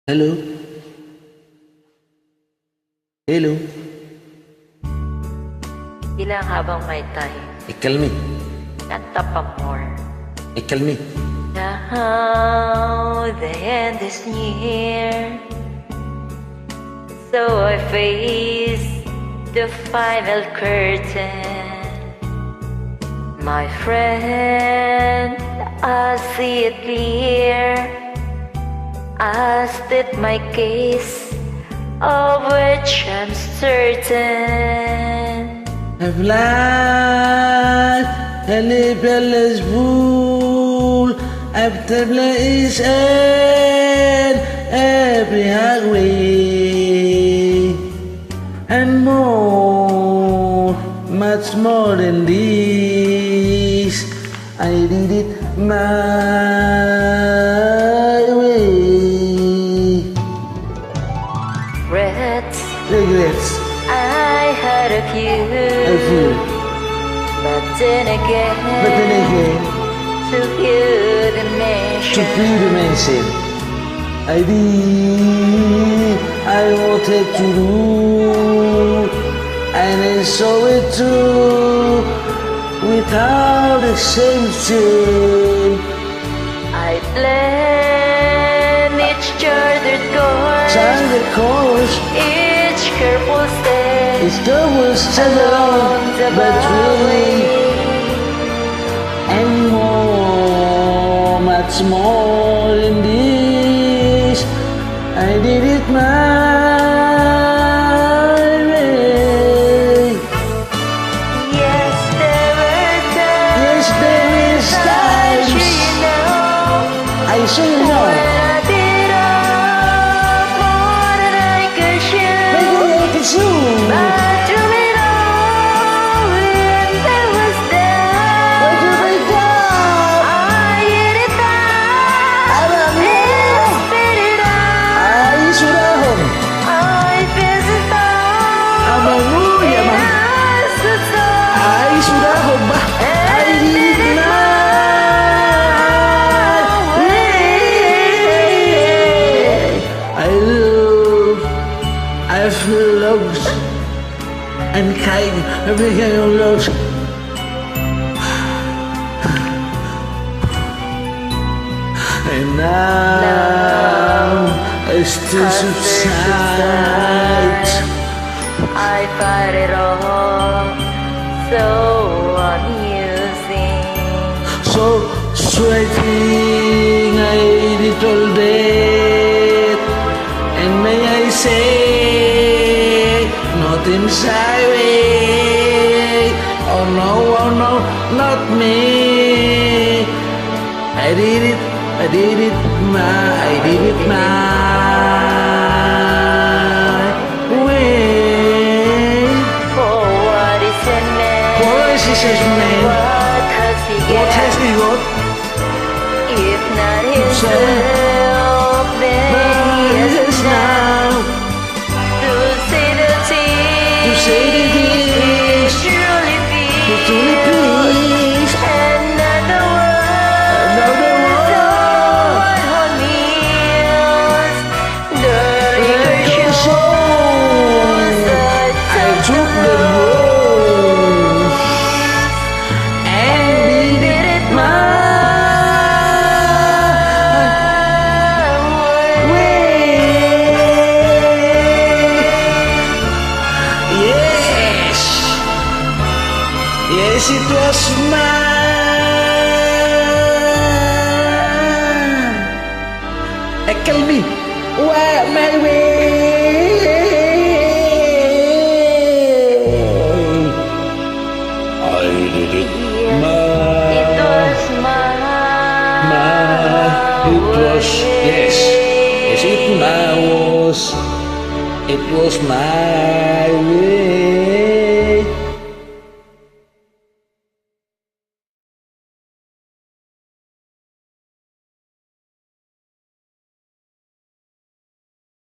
Hello? Hello? Ilang habang may time. Ikalmi. Kanta pa more. Ikalmi. Now the end is near, so I face the final curtain. My friend, I see it clear. I state my case, of which I'm certain. I've lied, Hannibal bull, Abdullah is in every highway, and more, much more than this. I did it my way. Regrets. I had a few, but then again, to few to feel the mention, I wanted to do, and I saw it too, without exemption. I plan each chartered course, each careful step, It's double along the but way. and more, much more than this. I did it my way. Yes, there were times, you know, I should know. when I did all more than I could shoot. But through it all, when there was doubt, I hit it down and spit it out. I feel so down, and I so sorry. I feel lost and kind of became lost. And now I still subside. I find it all so amusing. So sweating, I did all that. And may I say, not inside way. Oh no, not me. I did it my way. Oh, what is a man? What is his name? What has he What has got? he got? If not himself, then he is now. To say the things he truly feels, and not the words someone who kneels. The record shows that I took the road and did it my way. Yes, it was mine. Tell me why my way. I did it It was it was, yes, it was my.